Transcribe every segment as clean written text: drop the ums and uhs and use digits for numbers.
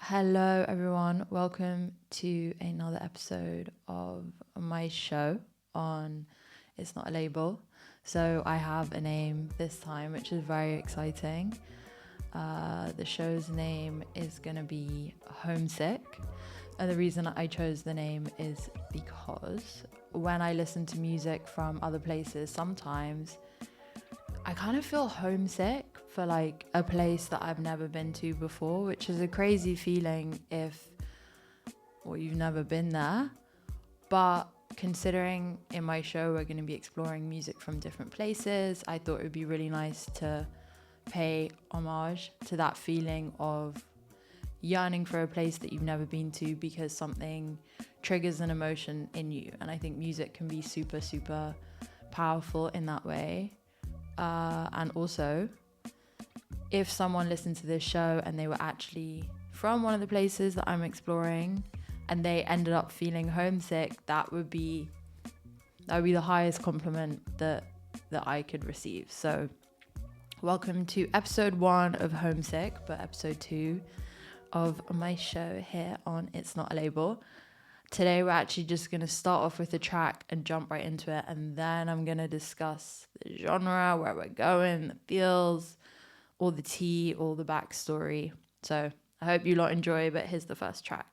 Hello, everyone. Welcome to another episode of my show on It's Not a Label. So I have a name this time, which is very exciting. The show's name is going to be Homesick. And the reason I chose the name is because when I listen to music from other places, sometimes I kind of feel homesick for like a place that I've never been to before, which is a crazy feeling if you've never been there. But considering in my show we're going to be exploring music from different places, I thought it would be really nice to pay homage to that feeling of yearning for a place that you've never been to because something triggers an emotion in you. And I think music can be super, super powerful in that way. And also, if someone listened to this show and they were actually from one of the places that I'm exploring and they ended up feeling homesick, that would be the highest compliment that I could receive. So welcome to episode 1 of Homesick, but episode 2 of my show here on It's Not a Label. Today we're actually just going to start off with a track and jump right into it, and then I'm going to discuss the genre, where we're going, the feels, all the tea, all the backstory. So I hope you lot enjoy, but here's the first track.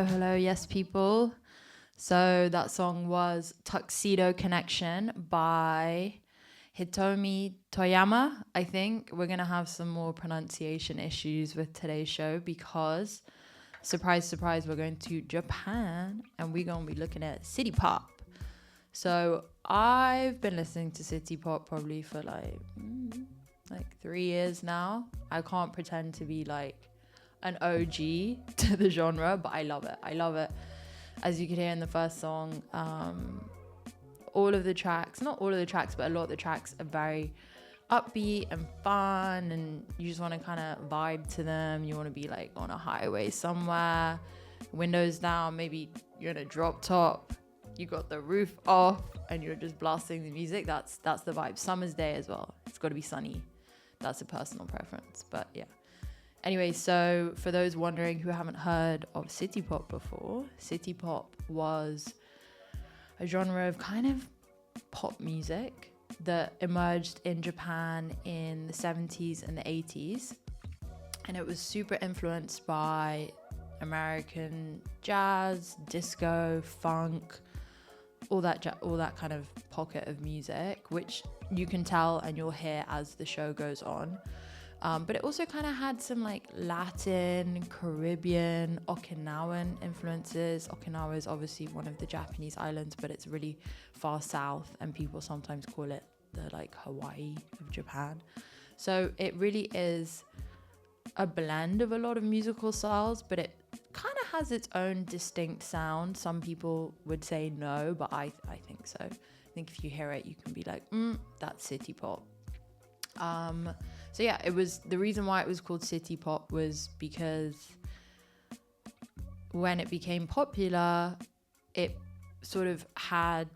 Hello, yes people. So that song was Tuxedo Connection by Hitomi Toyama. I think we're going to have some more pronunciation issues with today's show because surprise, surprise, we're going to Japan and we're going to be looking at city pop. So I've been listening to city pop probably for like 3 years now. I can't pretend to be like an OG to the genre, but I love it. I love it. As you could hear in the first song, all of the tracks, not all of the tracks, but a lot of the tracks are very upbeat and fun, and you just want to kind of vibe to them. You want to be like on a highway somewhere, windows down, maybe you're in a drop top, you got the roof off, and you're just blasting the music. That's the vibe. Summer's day as well. It's got to be sunny. That's a personal preference, but yeah. Anyway, so for those wondering who haven't heard of city pop before, city pop was a genre of kind of pop music that emerged in Japan in the 70s and the 80s. And it was super influenced by American jazz, disco, funk, all that kind of pocket of music, which you can tell and you'll hear as the show goes on. But it also kind of had some like Latin, Caribbean, Okinawan influences. Okinawa is obviously one of the Japanese islands, but it's really far south, and people sometimes call it the like Hawaii of Japan. So it really is a blend of a lot of musical styles, but it kind of has its own distinct sound. Some people would say no, but I think so. I think if you hear it, you can be like, that's city pop. So yeah, it was, the reason why it was called city pop was because when it became popular, it sort of had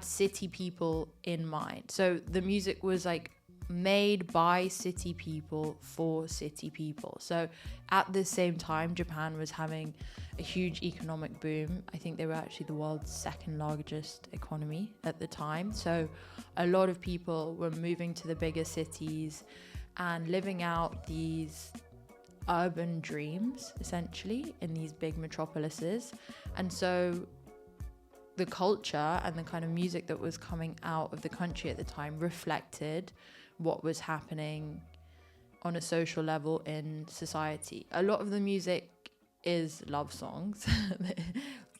city people in mind. So the music was like made by city people for city people. So at the same time, Japan was having a huge economic boom. I think they were actually the world's second largest economy at the time. So a lot of people were moving to the bigger cities and living out these urban dreams, essentially, in these big metropolises. And so the culture and the kind of music that was coming out of the country at the time reflected what was happening on a social level in society. A lot of the music is love songs,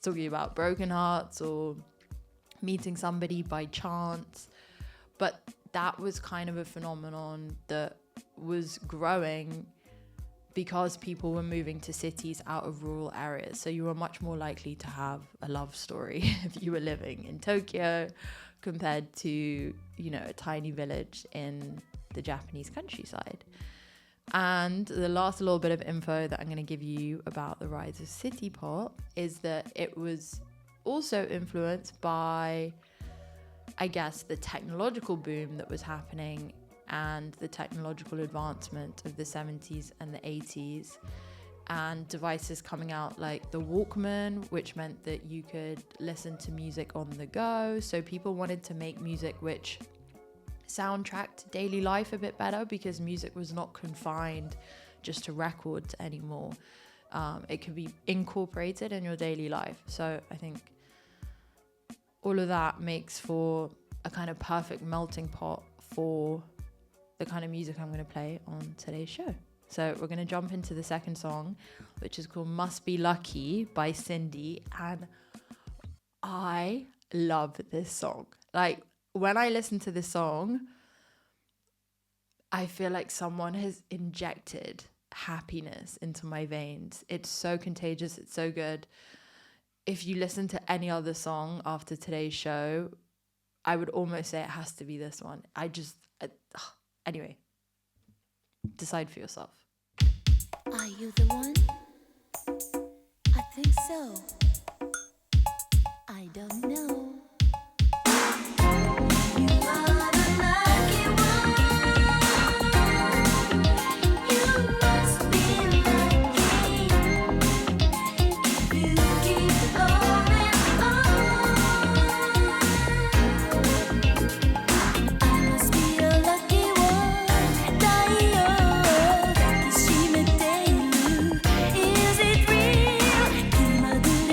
talking about broken hearts or meeting somebody by chance. But that was kind of a phenomenon that was growing because people were moving to cities out of rural areas. So you were much more likely to have a love story if you were living in Tokyo compared to, you know, a tiny village in the Japanese countryside. And the last little bit of info that I'm going to give you about the rise of city pop is that it was also influenced by, I guess, the technological boom that was happening and the technological advancement of the 70s and the 80s, and devices coming out like the Walkman, which meant that you could listen to music on the go. So people wanted to make music which soundtracked daily life a bit better, because music was not confined just to records anymore. It could be incorporated in your daily life. So I think all of that makes for a kind of perfect melting pot for the kind of music I'm going to play on today's show. So we're going to jump into the second song, which is called Must Be Lucky by Cindy. And I love this song. Like, when I listen to this song, I feel like someone has injected happiness into my veins. It's so contagious. It's so good. If you listen to any other song after today's show, I would almost say it has to be this one. Anyway, decide for yourself. Are you the one? I think so. I don't know. You are the lucky one. You must be lucky. You keep going on. I must be a lucky one. 太陽を抱きしめている Is it real? 気まぐれ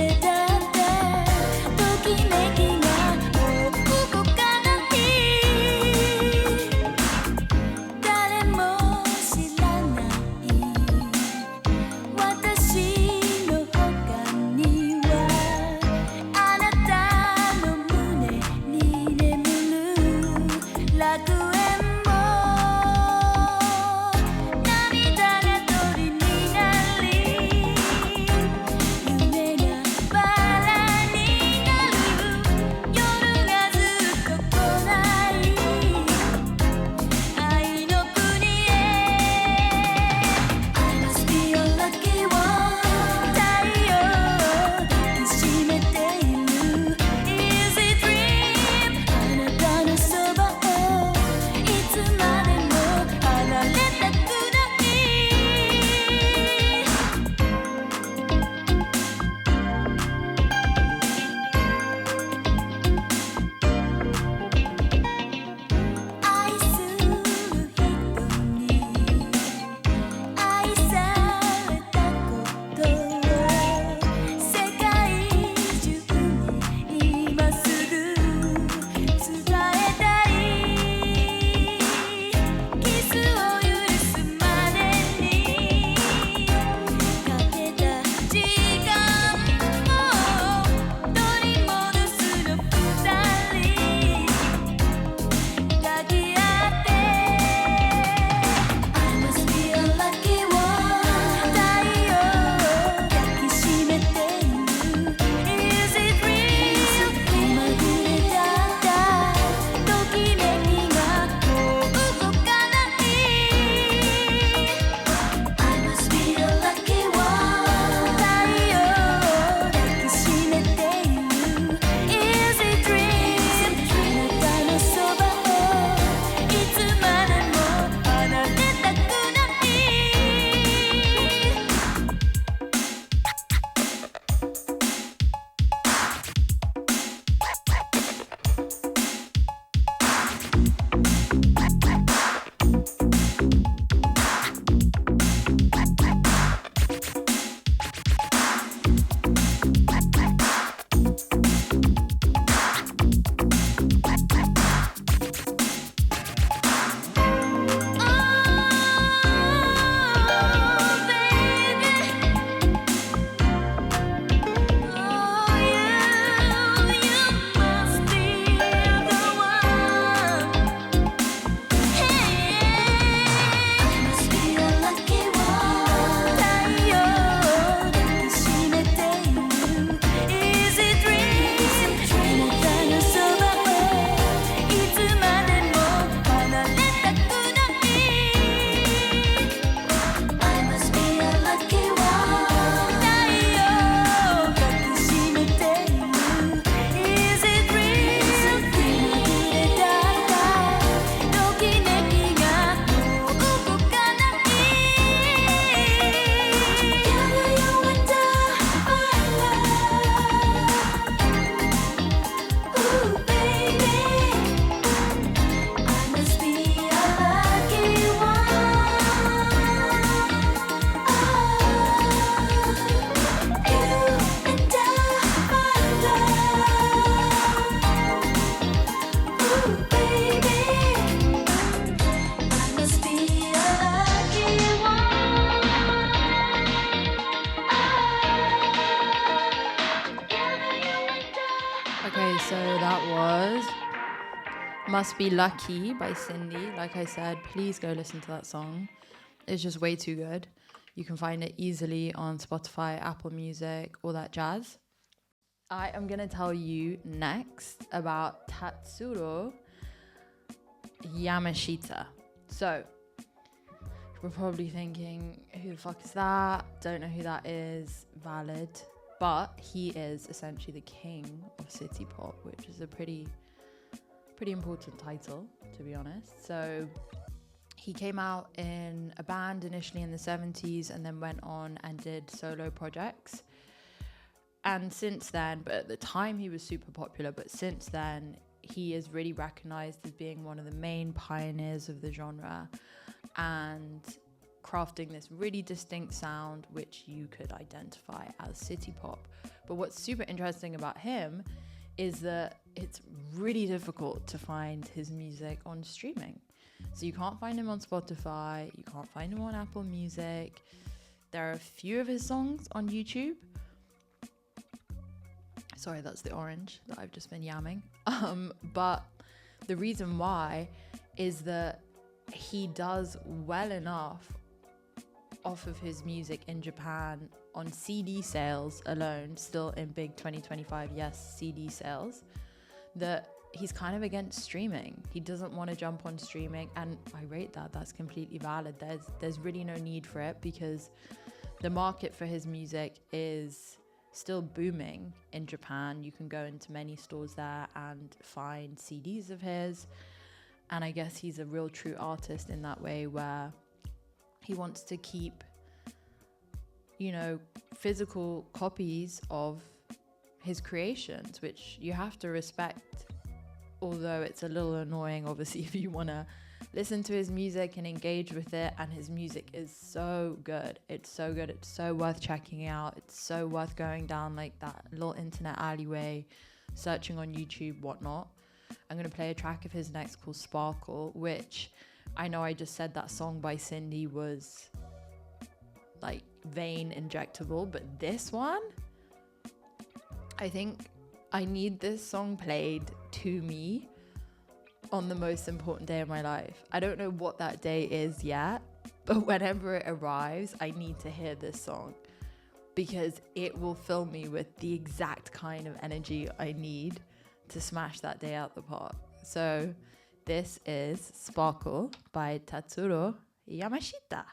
Okay, so that was Must Be Lucky by Cindy. Like I said, please go listen to that song. It's just way too good. You can find it easily on Spotify, Apple Music, all that jazz. I am going to tell you next about Tatsuro Yamashita. So, we're probably thinking, who the fuck is that? Don't know who that is. Valid. But he is essentially the king of city pop, which is a pretty important title, to be honest. So he came out in a band initially in the 70s and then went on and did solo projects. And since then, but at the time he was super popular, but since then he is really recognized as being one of the main pioneers of the genre and crafting this really distinct sound which you could identify as city pop. But what's super interesting about him is that it's really difficult to find his music on streaming. So you can't find him on Spotify, you can't find him on Apple Music. There are a few of his songs on YouTube. Sorry, that's the orange that I've just been yamming. But the reason why is that he does well enough off of his music in Japan on CD sales alone, still in big 2025, yes, CD sales, that he's kind of against streaming. He doesn't want to jump on streaming, and I rate that. That's completely valid. There's really no need for it because the market for his music is still booming in Japan. You can go into many stores there and find CDs of his, and I guess he's a real true artist in that way where he wants to keep, you know, physical copies of his creations, which you have to respect, although it's a little annoying, obviously, if you want to listen to his music and engage with it. And his music is so good. It's so good. It's so worth checking out. It's so worth going down like that little internet alleyway, searching on YouTube, whatnot. I'm going to play a track of his next called Sparkle, which I know I just said that song by Cindy was like vein injectable, but this one, I think I need this song played to me on the most important day of my life. I don't know what that day is yet, but whenever it arrives, I need to hear this song because it will fill me with the exact kind of energy I need to smash that day out the park. So this is Sparkle by Tatsuro Yamashita.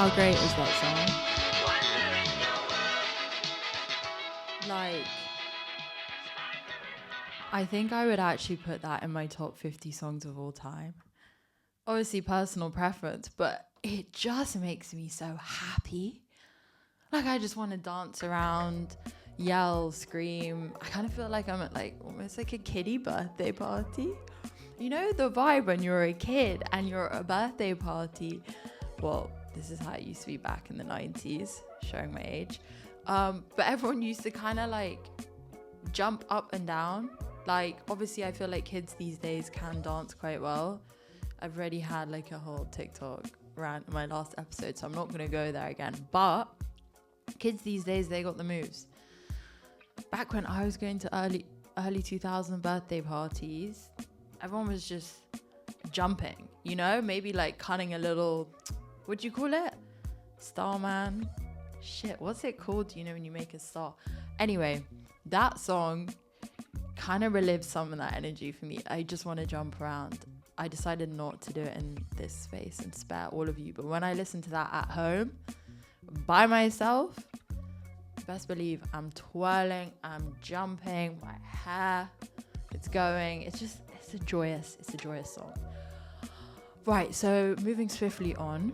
How great is that song? Like, I think I would actually put that in my top 50 songs of all time. Obviously personal preference, but it just makes me so happy. Like, I just want to dance around, yell, scream. I kind of feel like I'm at like almost like a kiddie birthday party. You know the vibe when you're a kid and you're at a birthday party. Well, this is how it used to be back in the 90s, showing my age. But everyone used to kind of like jump up and down. Like, obviously I feel like kids these days can dance quite well. I've already had like a whole TikTok rant in my last episode, so I'm not going to go there again. But kids these days, they got the moves. Back when I was going to early 2000 birthday parties, everyone was just jumping, you know, maybe like cutting a little, what do you call it? Starman? Shit, what's it called? You know, when you make a star. Anyway, that song kind of relives some of that energy for me. I just want to jump around. I decided not to do it in this space and spare all of you. But when I listen to that at home, by myself, best believe I'm twirling, I'm jumping, my hair, it's going. It's a joyous song. Right, so moving swiftly on.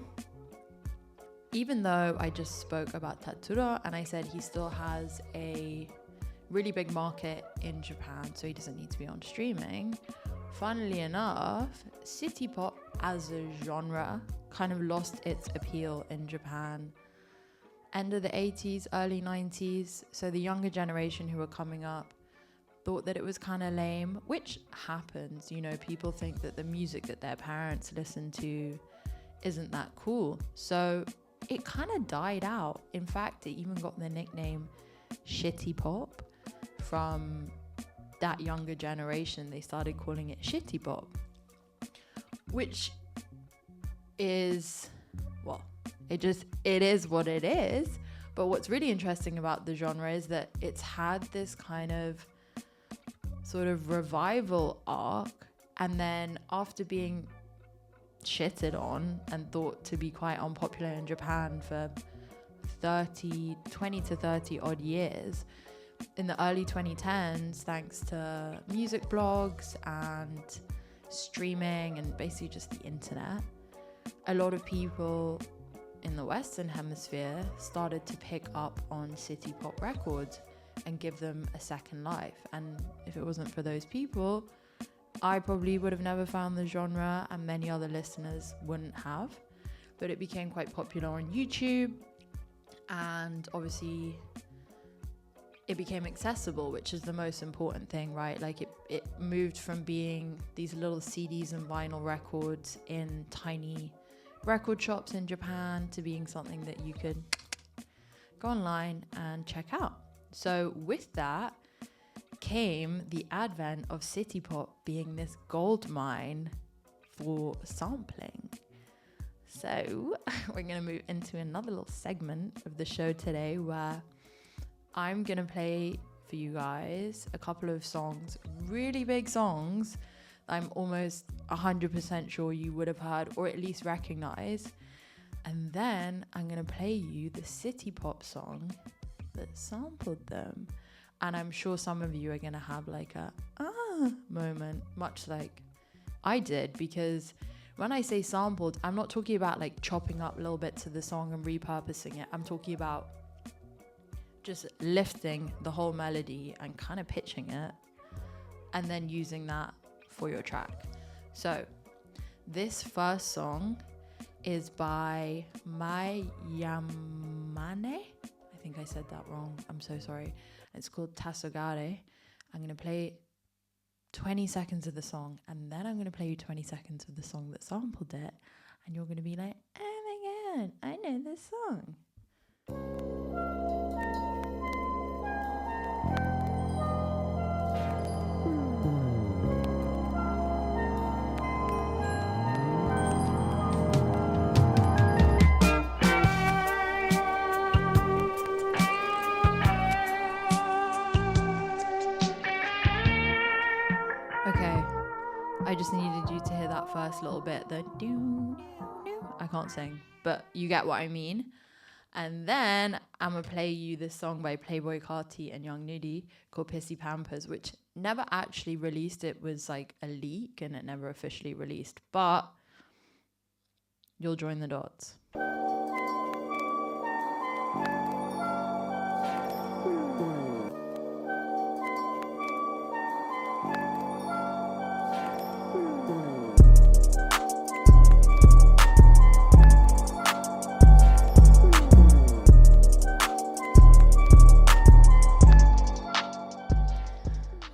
Even though I just spoke about Tatsuro and I said he still has a really big market in Japan, so he doesn't need to be on streaming. Funnily enough, city pop as a genre kind of lost its appeal in Japan. End of the 80s, early 90s. So the younger generation who were coming up thought that it was kind of lame, which happens. You know, people think that the music that their parents listen to isn't that cool. So it kind of died out. In fact, it even got the nickname shitty pop from that younger generation. They started calling it shitty pop, which is, well, it is what it is. But what's really interesting about the genre is that it's had this kind of sort of revival arc, and then after being shitted on and thought to be quite unpopular in Japan for 20 to 30 odd years, in the early 2010s, thanks to music blogs and streaming and basically just the internet, a lot of people in the Western Hemisphere started to pick up on city pop records and give them a second life. And if it wasn't for those people, I probably would have never found the genre, and many other listeners wouldn't have. But it became quite popular on YouTube, and obviously it became accessible, which is the most important thing, right? Like it moved from being these little CDs and vinyl records in tiny record shops in Japan to being something that you could go online and check out. So with that came the advent of city pop being this gold mine for sampling. So we're going to move into another little segment of the show today where I'm going to play for you guys a couple of songs, really big songs that I'm almost 100% sure you would have heard or at least recognize. And then I'm going to play you the city pop song that sampled them. And I'm sure some of you are going to have like a moment, much like I did, because when I say sampled, I'm not talking about like chopping up little bits of the song and repurposing it. I'm talking about just lifting the whole melody and kind of pitching it and then using that for your track. So this first song is by Mai Yamane. I think I said that wrong. I'm so sorry. It's called Tasogare. I'm going to play 20 seconds of the song, and then I'm going to play you 20 seconds of the song that sampled it, and you're going to be like, oh my god, I know this song. Okay, I just needed you to hear that first little bit, the do. I can't sing, but you get what I mean. And then I'm going to play you this song by Playboi Carti and Young Nudie called Pissy Pampers, which never actually released. It was like a leak and it never officially released. But you'll join the dots.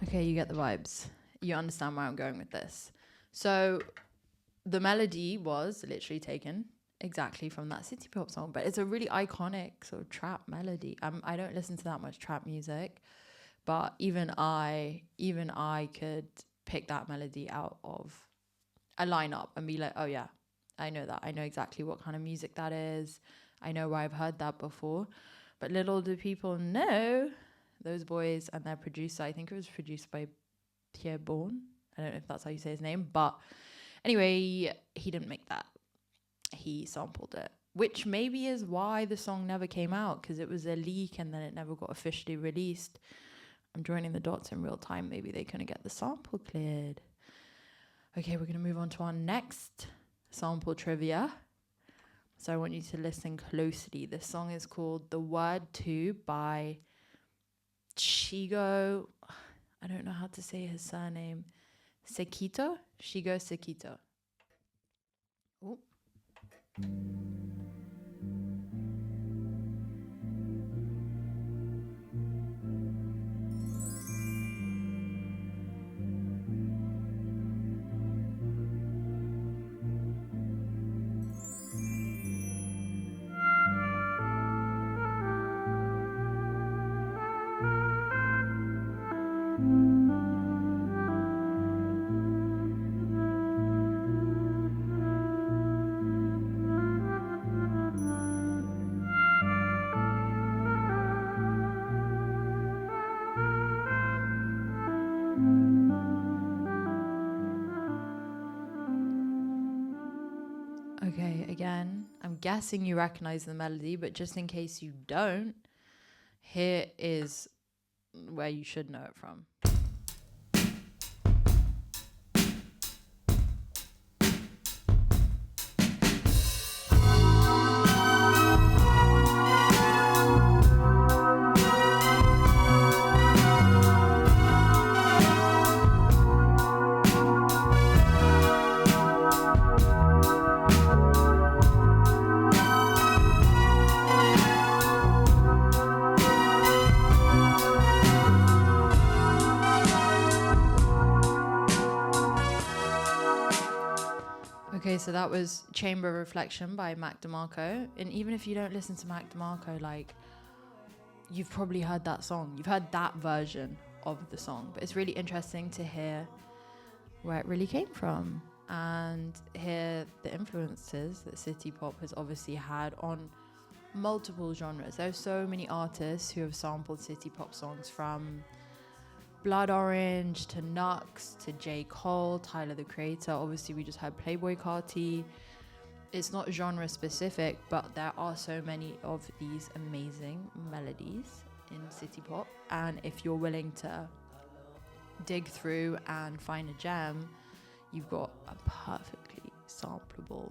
Okay, you get the vibes. You understand where I'm going with this. So the melody was literally taken exactly from that city pop song, but it's a really iconic sort of trap melody. I don't listen to that much trap music, but even I could pick that melody out of a lineup and be like, oh yeah, I know that. I know exactly what kind of music that is. I know where I've heard that before. But little do people know, those boys and their producer, I think it was produced by Pierre Bourne. I don't know if that's how you say his name, but anyway, he didn't make that. He sampled it, which maybe is why the song never came out, because it was a leak and then it never got officially released. I'm joining the dots in real time. Maybe they couldn't get the sample cleared. Okay, we're going to move on to our next sample trivia. So I want you to listen closely. This song is called The Word To by Shigo. I don't know how to say his surname. Sekito? Shigo Sekito. Oh. Okay, again, I'm guessing you recognize the melody, but just in case you don't, here is where you should know it from. Okay, so that was Chamber Reflection by Mac DeMarco. And even if you don't listen to Mac DeMarco, like, you've probably heard that song. You've heard that version of the song. But it's really interesting to hear where it really came from and hear the influences that city pop has obviously had on multiple genres. There's so many artists who have sampled city pop songs, from Blood Orange to Nux to J. Cole, Tyler the Creator. Obviously, we just had Playboi Carti. It's not genre specific, but there are so many of these amazing melodies in city pop. And if you're willing to dig through and find a gem, you've got a perfectly sampleable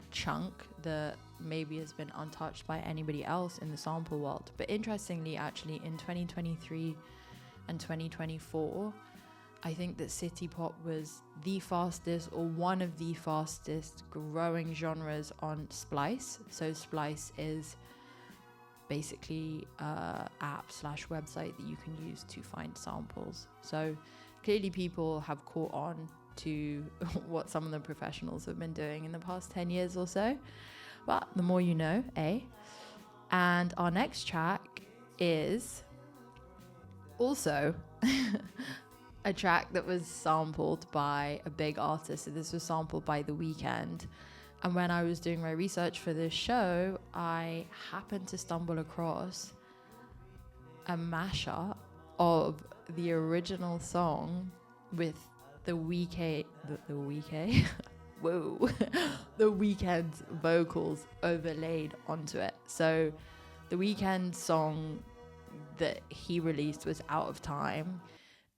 chunk that maybe has been untouched by anybody else in the sample world. But interestingly, actually, in 2023 and 2024, I think that city pop was the fastest, or one of the fastest growing genres on Splice. So Splice is basically an app/website that you can use to find samples. So clearly people have caught on to what some of the professionals have been doing in the past 10 years or so. But the more you know, eh? And our next track is also a track that was sampled by a big artist. So this was sampled by The Weeknd. And when I was doing my research for this show, I happened to stumble across a mashup of the original song with the Weeknd, whoa, The Weeknd's vocals overlaid onto it. So The Weeknd song that he released was Out of Time,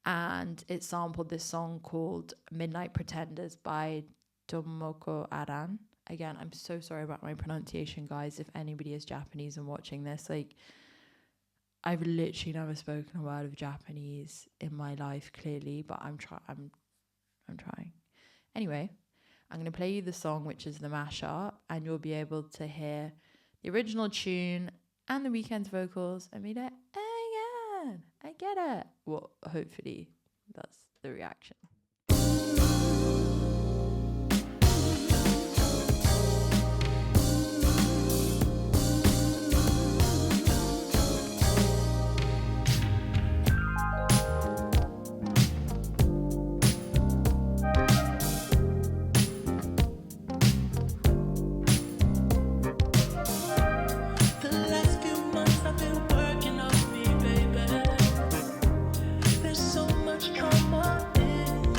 and it sampled this song called Midnight Pretenders by Tomoko Aran. Again, I'm so sorry about my pronunciation, guys, if anybody is Japanese and watching this. Like, I've literally never spoken a word of Japanese in my life, clearly, but I'm trying. Anyway, I'm going to play you the song, which is the mashup, and you'll be able to hear the original tune and The Weeknd's vocals and be like, oh yeah, I get it. Well, hopefully that's the reaction. There's so much come up in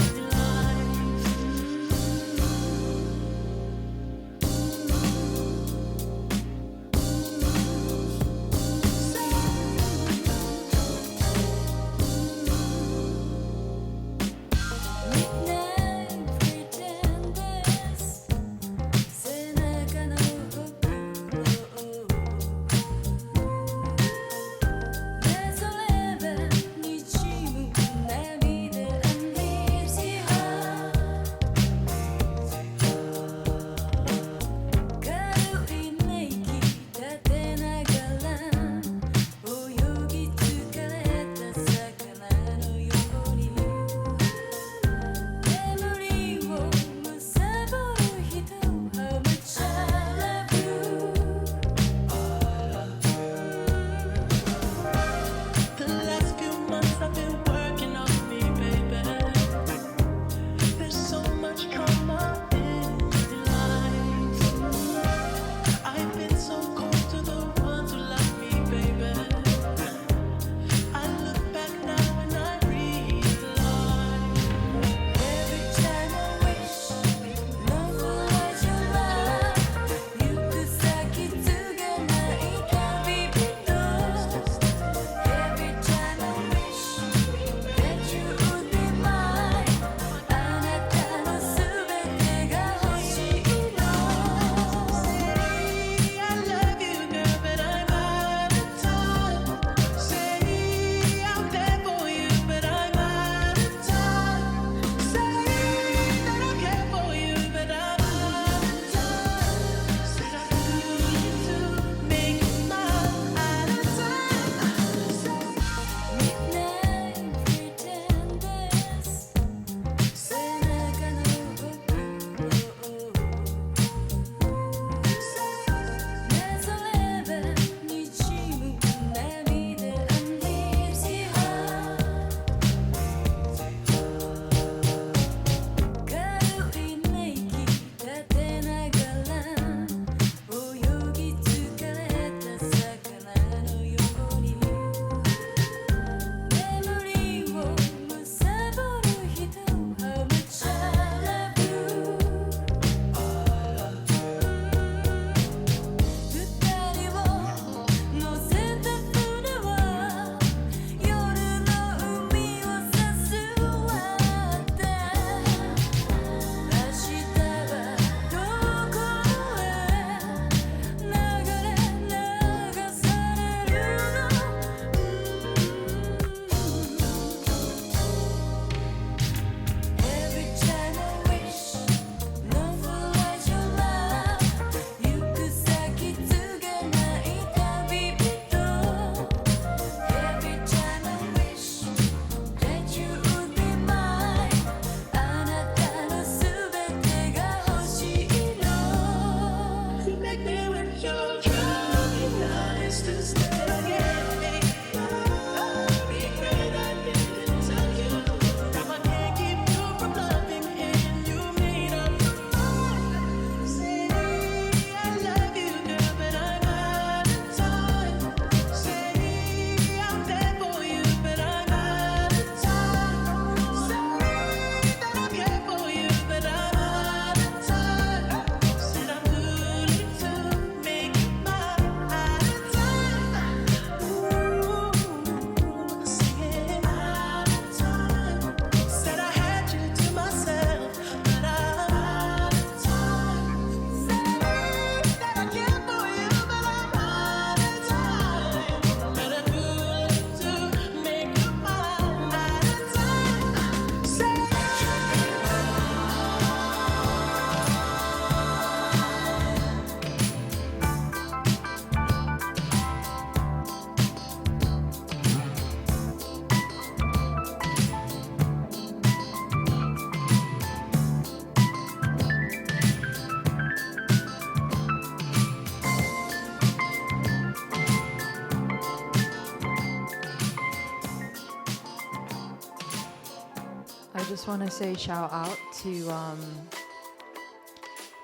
just want to say shout out to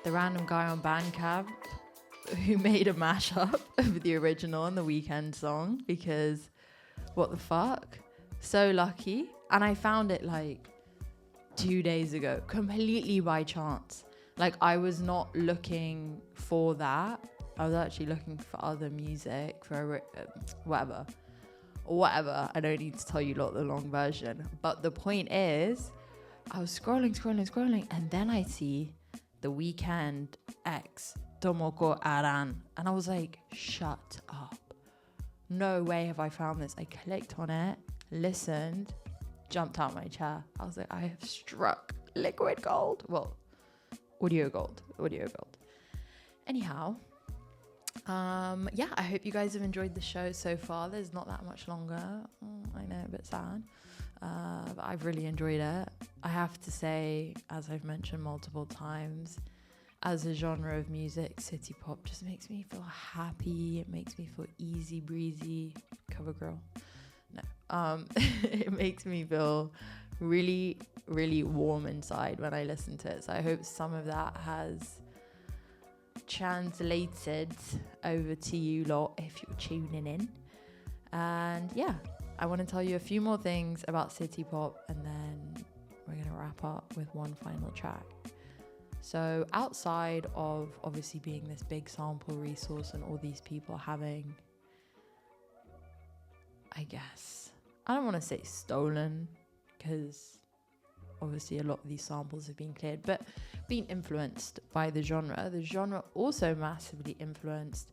the random guy on Bandcamp who made a mashup of the original and the Weeknd song, because what the fuck? So lucky. And I found it like 2 days ago, completely by chance. Like, I was not looking for that. I was actually looking for other music, for whatever. I don't need to tell you lot the long version. But the point is, I was scrolling, and then I see the Weeknd X Tomoko Aran, and I was like, shut up. No way have I found this. I clicked on it, listened, jumped out my chair. I was like, I have struck liquid gold. Well, audio gold. Anyhow, yeah, I hope you guys have enjoyed the show so far. There's not that much longer. I know, a bit sad. But I've really enjoyed it. I have to say, as I've mentioned multiple times, as a genre of music, city pop just makes me feel happy. It makes me feel easy breezy. Cover girl. No. It makes me feel really, really warm inside when I listen to it. So I hope some of that has translated over to you lot if you're tuning in. And yeah, I want to tell you a few more things about city pop, and then we're going to wrap up with one final track. So outside of obviously being this big sample resource and all these people having, I guess, I don't want to say stolen, because obviously a lot of these samples have been cleared, but being influenced by the genre also massively influenced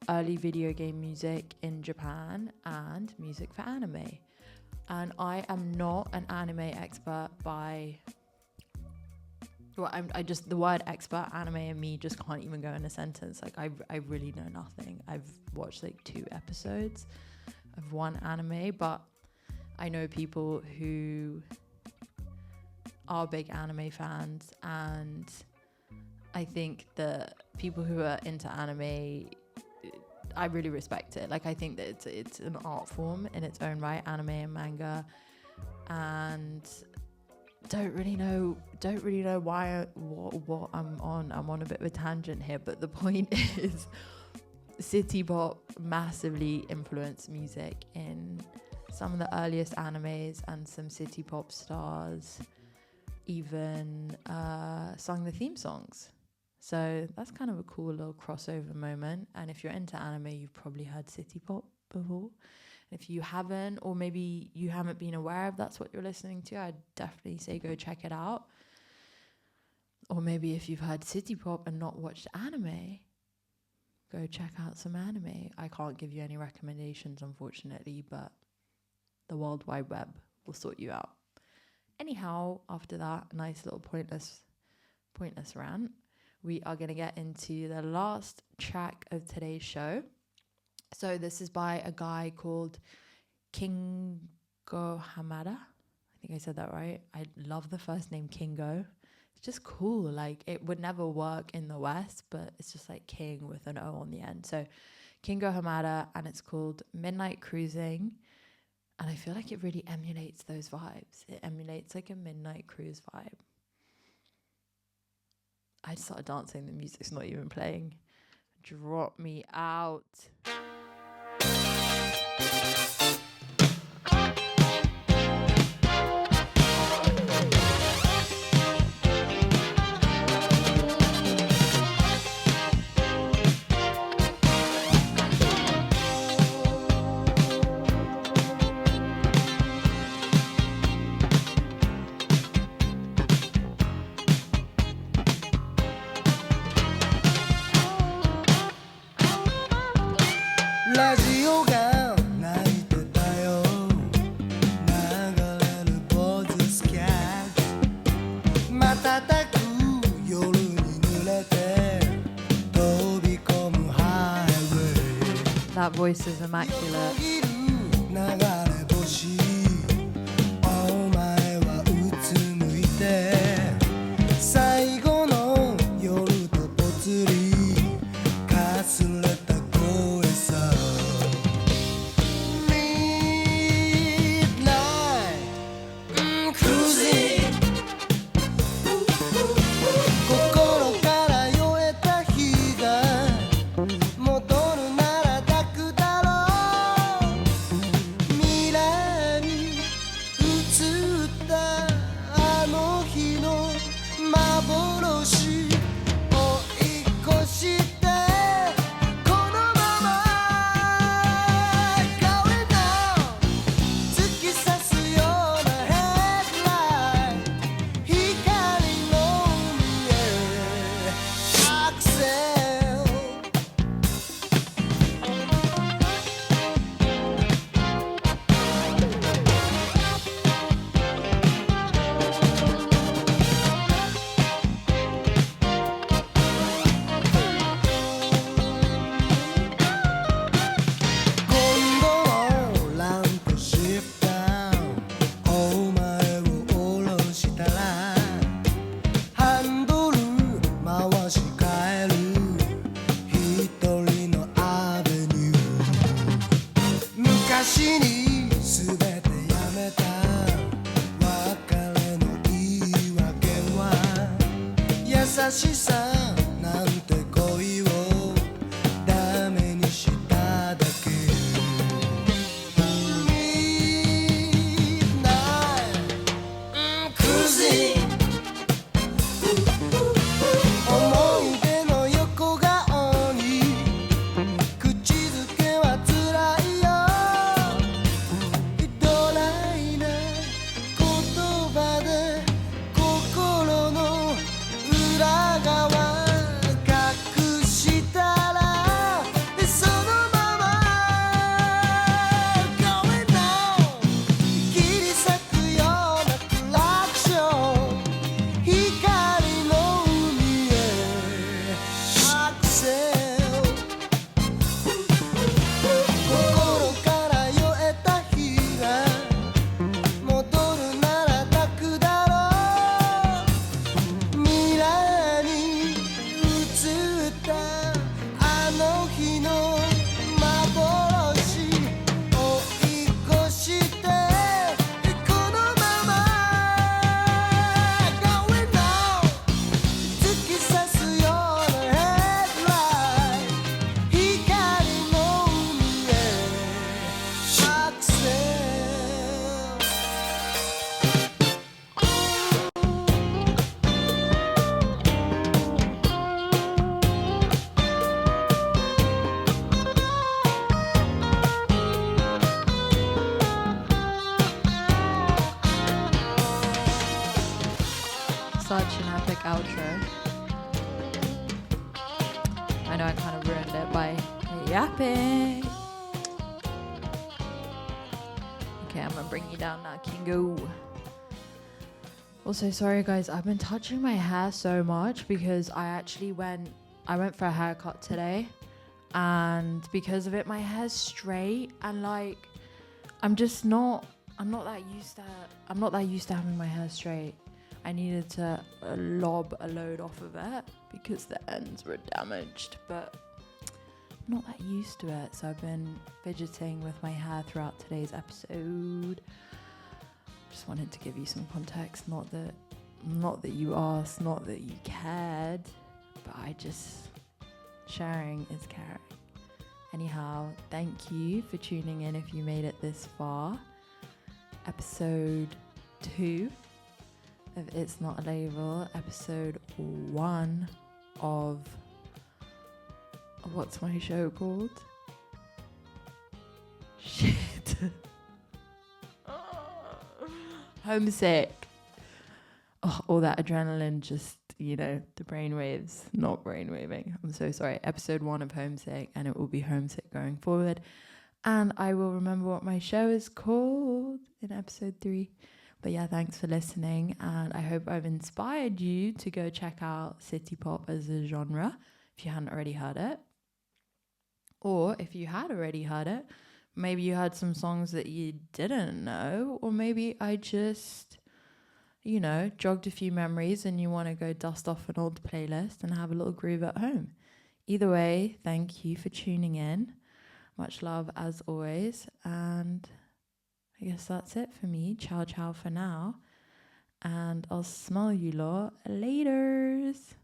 early video game music in Japan and music for anime. And I am not an anime expert by... Well, I just, the word expert, anime, and me just can't even go in a sentence. Like, I really know nothing. I've watched like 2 episodes of one anime, but I know people who are big anime fans, and I think that people who are into anime, I really respect it. Like, I think that it's an art form in its own right, anime and manga, and don't really know why what I'm on a bit of a tangent here, but the point is, city pop massively influenced music in some of the earliest animes, and some city pop stars even sung the theme songs. So that's kind of a cool little crossover moment. And if you're into anime, you've probably heard city pop before. If you haven't, or maybe you haven't been aware of that's what you're listening to, I'd definitely say go check it out. Or maybe if you've heard city pop and not watched anime, go check out some anime. I can't give you any recommendations, unfortunately, but the World Wide Web will sort you out. Anyhow, after that nice little pointless rant, we are going to get into the last track of today's show. So this is by a guy called Kingo Hamada. I think I said that right. I love the first name Kingo. It's just cool. Like, it would never work in the West, but it's just like King with an O on the end. So Kingo Hamada, and it's called Midnight Cruising. And I feel like it really emulates those vibes. It emulates like a midnight cruise vibe. I started dancing, the music's not even playing. Drop me out. That voice is immaculate. Cruising しさなんて恋をダメにしただけSuch an epic outro. I know I kind of ruined it by yapping. Okay, I'm gonna bring you down now, Kingo. Also, sorry guys, I've been touching my hair so much because I went for a haircut today, and because of it my hair's straight, and like I'm not that used to having my hair straight. I needed to lob a load off of it because the ends were damaged, but I'm not that used to it, so I've been fidgeting with my hair throughout today's episode. Just wanted to give you some context, not that you asked, not that you cared, but sharing is caring. Anyhow, thank you for tuning in if you made it this far. Episode 2 of It's Not a Label, episode 1 of what's my show called? Shit. Homesick. Oh, all that adrenaline, just, the brainwaves, not brainwaving. I'm so sorry. Episode 1 of Homesick, and it will be Homesick going forward. And I will remember what my show is called in episode 3. But yeah, thanks for listening, and I hope I've inspired you to go check out City Pop as a genre if you hadn't already heard it. Or if you had already heard it, maybe you heard some songs that you didn't know, or maybe I just, jogged a few memories and you want to go dust off an old playlist and have a little groove at home. Either way, thank you for tuning in. Much love as always, and I guess that's it for me. Ciao, ciao for now. And I'll smell you lot laters.